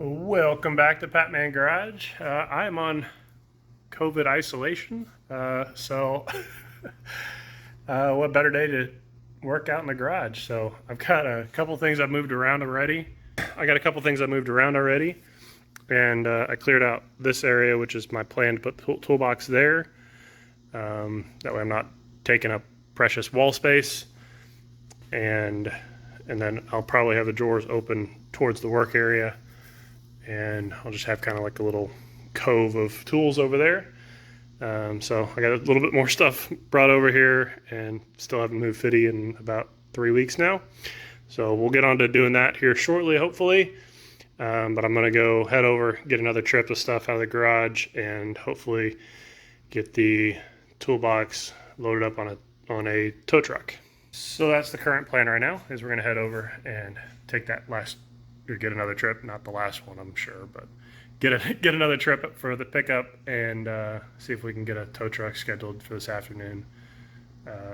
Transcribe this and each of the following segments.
Welcome back to Patman Garage. I am on COVID isolation, what better day to work out in the garage? So I've got a couple things I've moved around already. And I cleared out this area, which is my plan to put the toolbox there. That way I'm not taking up precious wall space. And then I'll probably have the drawers open towards the work area. And I'll just have kind of like a little cove of tools over there. So I got a little bit more stuff brought over here and still haven't moved Fitty in about 3 weeks now. So we'll get on to doing that here shortly, hopefully. But I'm gonna go head over, get another trip of stuff out of the garage and hopefully get the toolbox loaded up on a tow truck. So that's the current plan right now, is we're gonna head over and take that get another trip, not the last one I'm sure, but get another trip for the pickup and see if we can get a tow truck scheduled for this afternoon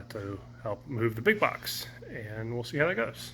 to help move the big box, and we'll see how that goes.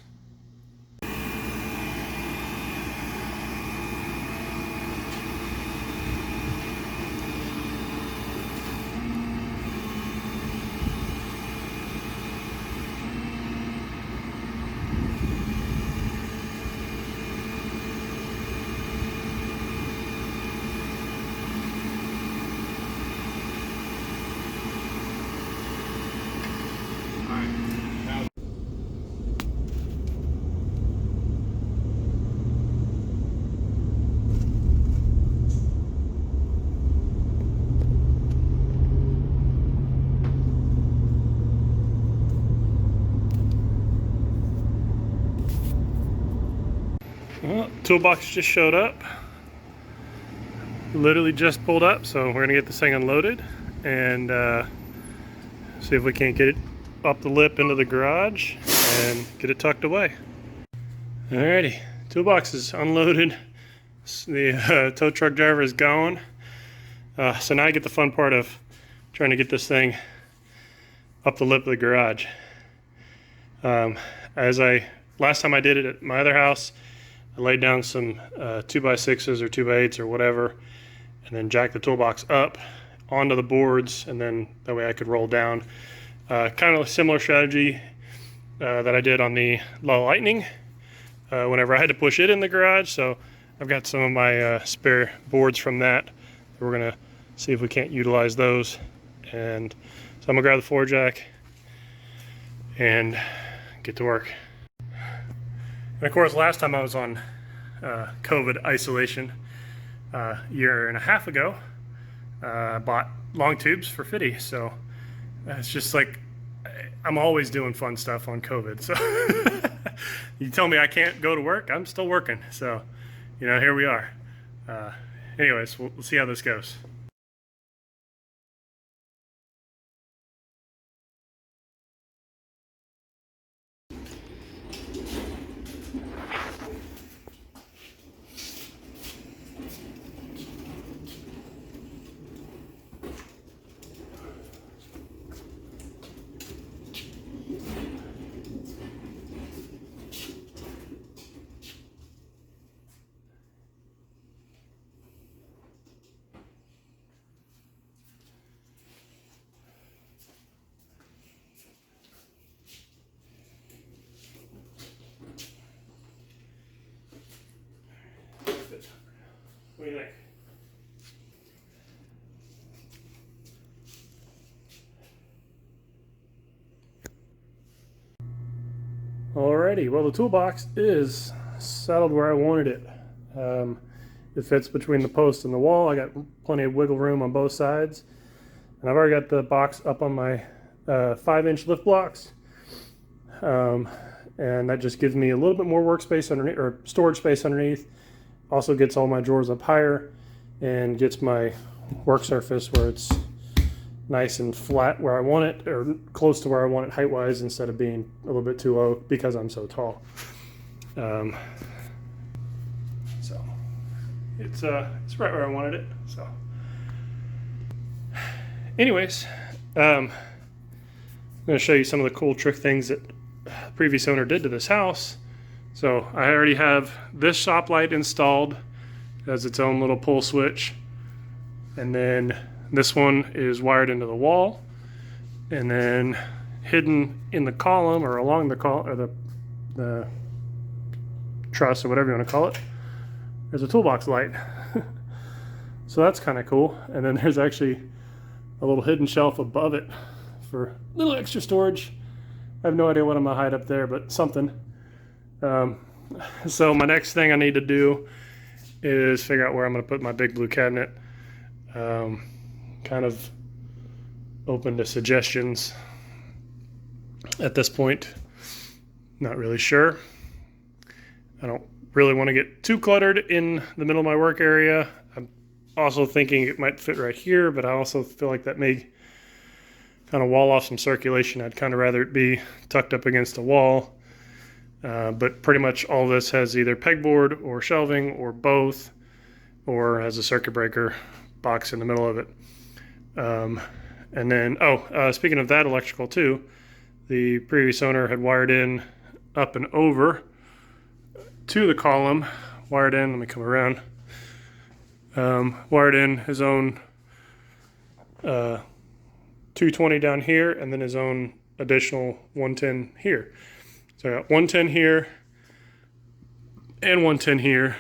Well, toolbox just showed up. Literally just pulled up, so we're gonna get this thing unloaded and see if we can't get it up the lip into the garage and get it tucked away. Alrighty, toolbox is unloaded. The tow truck driver is gone. So now I get the fun part of trying to get this thing up the lip of the garage. Last time I did it at my other house, I laid down some 2x6s or 2x8s or whatever, and then jacked the toolbox up onto the boards, and then that way I could roll down. Kind of a similar strategy that I did on the La Lightning whenever I had to push it in the garage. So I've got some of my spare boards from that. We're gonna see if we can't utilize those. And so I'm gonna grab the floor jack and get to work. And of course, last time I was on COVID isolation a year and a half ago, I bought long tubes for Fitty. So it's just like, I'm always doing fun stuff on COVID. So you tell me I can't go to work, I'm still working. So, here we are. Anyways, we'll see how this goes. What do you think? Alrighty, well the toolbox is settled where I wanted it. It fits between the post and the wall. I got plenty of wiggle room on both sides. And I've already got the box up on my 5-inch lift blocks. And that just gives me a little bit more workspace underneath, or storage space underneath. Also gets all my drawers up higher and gets my work surface where it's nice and flat where I want it, or close to where I want it height-wise, instead of being a little bit too low because I'm so tall. So it's right where I wanted it. So anyways, I'm going to show you some of the cool trick things that the previous owner did to this house. So I already have this shop light installed It has its own little pull switch. And then this one is wired into the wall. And then hidden in the column or along the column or the truss or whatever you want to call it, there's a toolbox light. So that's kind of cool. And then there's actually a little hidden shelf above it for a little extra storage. I have no idea what I'm gonna hide up there, but something. So my next thing I need to do is figure out where I'm gonna put my big blue cabinet. Kind of open to suggestions at this point. Not really sure. I don't really want to get too cluttered in the middle of my work area. I'm also thinking it might fit right here, but I also feel like that may kind of wall off some circulation. I'd kind of rather it be tucked up against a wall. But pretty much all this has either pegboard or shelving or both, or has a circuit breaker box in the middle of it. And then, speaking of that electrical too, the previous owner had wired in up and over to the column, wired in, let me come around, wired in his own 220 down here, and then his own additional 110 here. So I got 110 here and 110 here,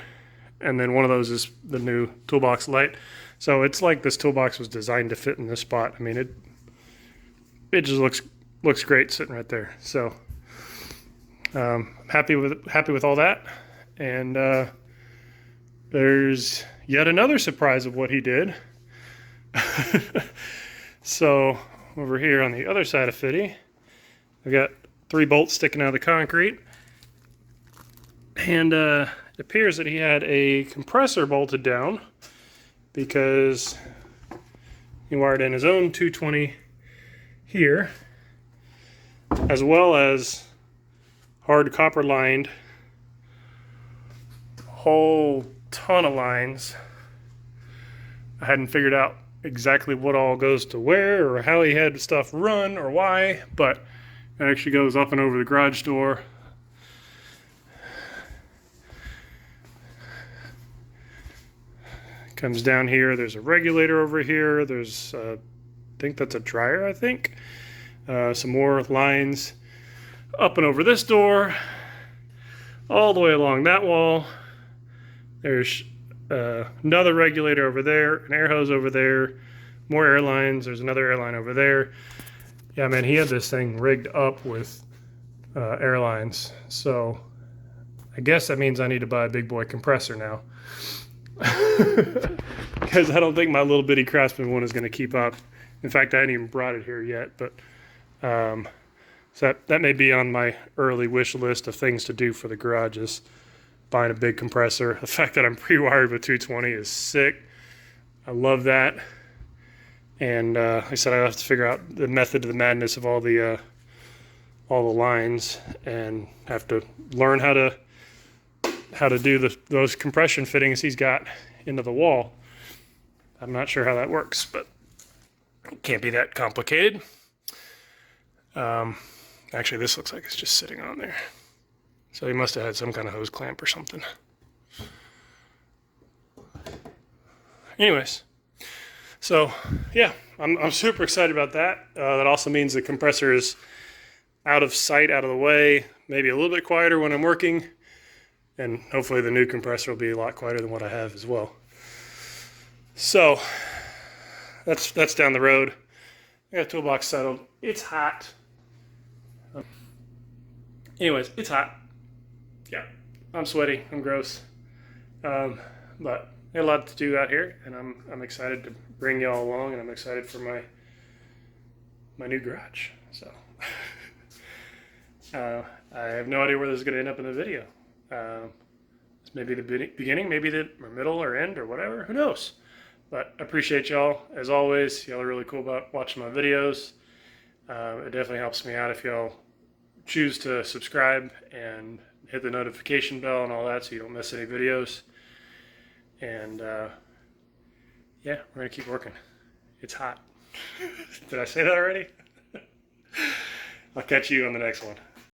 and then one of those is the new toolbox light. So it's like this toolbox was designed to fit in this spot. I mean, it just looks great sitting right there. So happy with all that. And there's yet another surprise of what he did. So over here on the other side of Fitty, I've got 3 bolts sticking out of the concrete. And it appears that he had a compressor bolted down because he wired in his own 220 here, as well as hard copper lined whole ton of lines. I hadn't figured out exactly what all goes to where or how he had stuff run or why, but it actually goes up and over the garage door. Comes down here, there's a regulator over here, there's I think that's a dryer, I think. Some more lines up and over this door, all the way along that wall. There's another regulator over there, an air hose over there, more air lines, there's another air line over there. Yeah, man, he had this thing rigged up with air lines, so I guess that means I need to buy a big boy compressor now. Because I don't think my little bitty Craftsman one is going to keep up. In fact, I hadn't even brought it here yet, but so that may be on my early wish list of things to do for the garage, is buying a big compressor. The fact that I'm pre-wired with 220 is sick. I love that. And like I said, I have to figure out the method to the madness of all the lines, and have to learn how to do those compression fittings he's got into the wall. I'm not sure how that works, but it can't be that complicated. Actually, this looks like it's just sitting on there. So he must have had some kind of hose clamp or something. Anyways, so yeah, I'm super excited about that. That also means the compressor is out of sight, out of the way, maybe a little bit quieter when I'm working. And hopefully the new compressor will be a lot quieter than what I have as well. So that's down the road. I got a toolbox settled. It's hot. Anyways, it's hot. Yeah, I'm sweaty. I'm gross. But I got a lot to do out here, and I'm excited to bring y'all along, and I'm excited for my new garage. So I have no idea where this is going to end up in the video. It's maybe the beginning, maybe the middle or end or whatever. Who knows? But I appreciate y'all. As always, y'all are really cool about watching my videos. It definitely helps me out if y'all choose to subscribe and hit the notification bell and all that so you don't miss any videos. And yeah, we're going to keep working. It's hot. Did I say that already? I'll catch you on the next one.